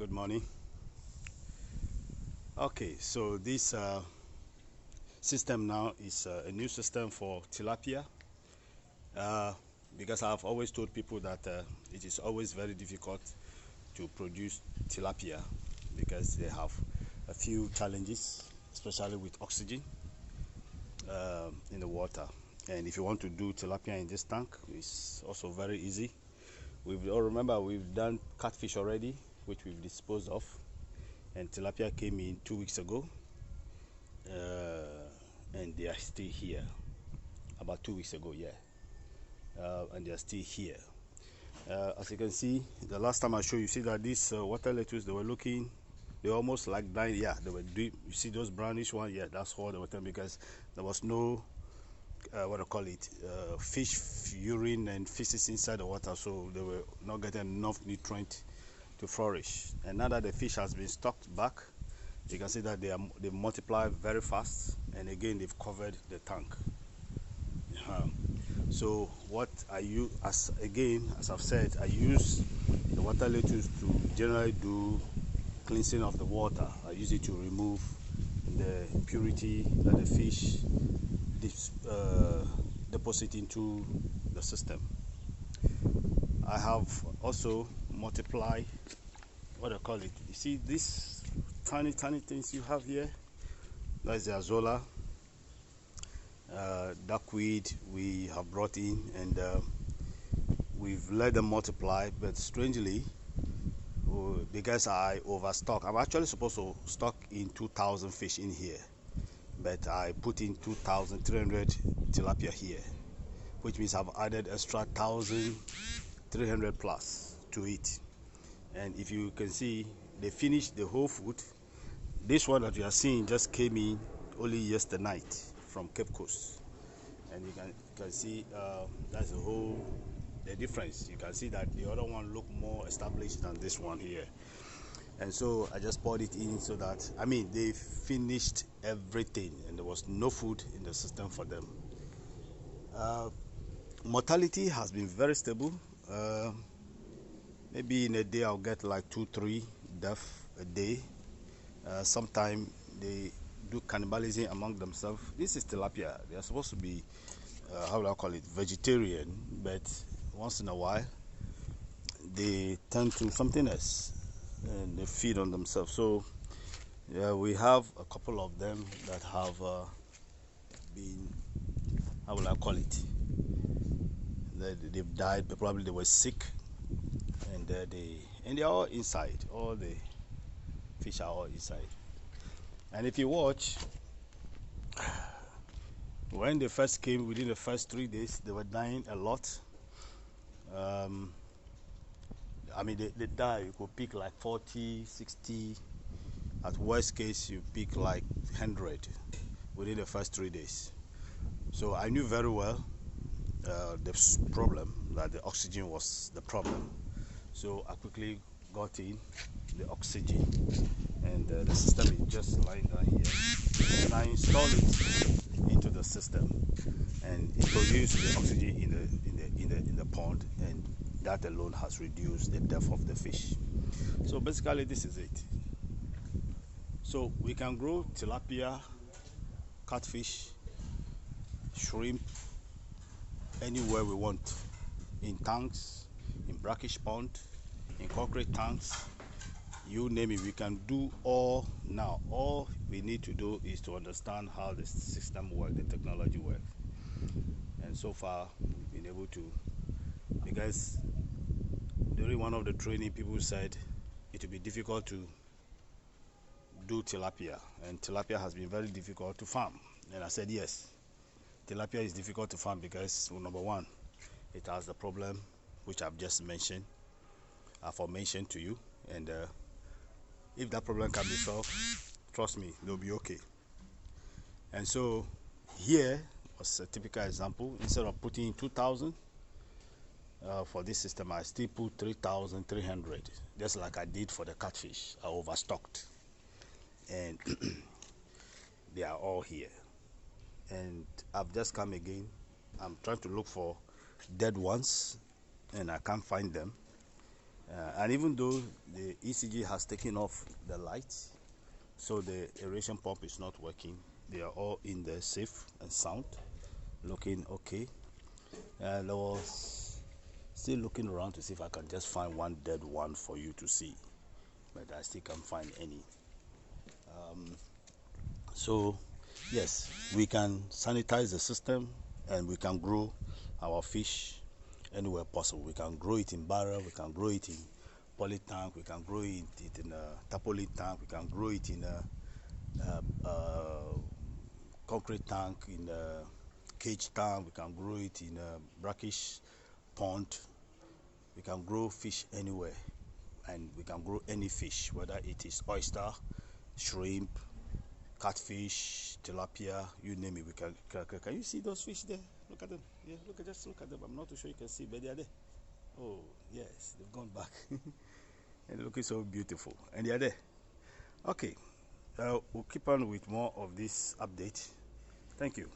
Good morning. Okay, so this system now is a new system for tilapia uh, because I've always told people that it is always very difficult to produce tilapia because they have a few challenges, especially with oxygen in the water. And if you want to do tilapia in this tank, it's also very easy. Remember we've done catfish already, which we've disposed of, and tilapia came in 2 weeks ago, and they are still here. About 2 weeks ago, yeah, and they are still here. As you can see, the last time I showed you, see that these water lettuce, they almost like dying. Yeah, they were deep. You see those brownish ones? Yeah, that's what they were telling, because there was no what do I call it, fish urine and feces inside the water, so they were not getting enough nutrient to flourish. And now that the fish has been stocked back, you can see that they multiply very fast, and again they've covered the tank. So what I use, as I've said, I use the water lettuce to generally do cleansing of the water. I use it to remove the impurity that the fish deposit into the system. I have also multiplied, what I call it, you see these tiny things you have here, that's the azolla, duckweed we have brought in, and we've let them multiply. But strangely, because I overstock, I'm actually supposed to stock in 2,000 fish in here, but I put in 2,300 tilapia here, which means I've added extra 1,300 plus to it. And if you can see, they finished the whole food. This one that you are seeing just came in only yesterday night from Cape Coast, and you can see that's the difference. You can see that the other one look more established than this one here, and so I just poured it in so that, they finished everything and there was no food in the system for them. Mortality has been very stable. Maybe in a day I'll get like 2-3 deaths a day. Sometimes they do cannibalism among themselves. This is tilapia. They are supposed to be, how do I call it, vegetarian, but once in a while they turn to something else and they feed on themselves. So yeah, we have a couple of them that have been, how will I call it, they've died, but probably they were sick, and they're all inside. All the fish are all inside. And if you watch, when they first came, within the first 3 days, they were dying a lot. They die. You could pick like 40, 60. At worst case, you pick like 100 within the first 3 days. So I knew very well the problem, that the oxygen was the problem. So I quickly got in the oxygen, and the system is just lying down here, and I installed it into the system, and it produced the oxygen in the pond, and that alone has reduced the death of the fish. So basically this is it. So we can grow tilapia, catfish, shrimp anywhere we want, in tanks, in brackish pond, in concrete tanks, you name it. We can do all now. All we need to do is to understand how the system works, the technology works. And so far we've been able to, because during one of the training, people said it will be difficult to do tilapia, and tilapia has been very difficult to farm. And I said yes, tilapia is difficult to farm because, well, number one, it has the problem which I've just mentioned, aforementioned to you, and if that problem can be solved, trust me, they'll be okay. And so here was a typical example. Instead of putting in 2,000 for this system, I still put 3,300, just like I did for the catfish. I overstocked, and they are all here. And I've just come again. I'm trying to look for dead ones, and I can't find them. And even though the ECG has taken off the lights, so the aeration pump is not working, they are all in there safe and sound, looking okay. And I was still looking around to see if I can just find one dead one for you to see, but I still can't find any. So yes, we can sanitize the system and we can grow our fish anywhere possible. We can grow it in barrel, we can grow it in poly tank, we can grow it in a tarpaulin tank, we can grow it in a concrete tank, in a cage tank, we can grow it in a brackish pond. We can grow fish anywhere, and we can grow any fish, whether it is oyster, shrimp, catfish, tilapia, you name it. We can you see those fish there? Look at them. Yeah, just look at them. I'm not too sure you can see, but they are there. Oh yes, they've gone back. And they're looking so beautiful, and they are there. Okay, we'll keep on with more of this update. Thank you.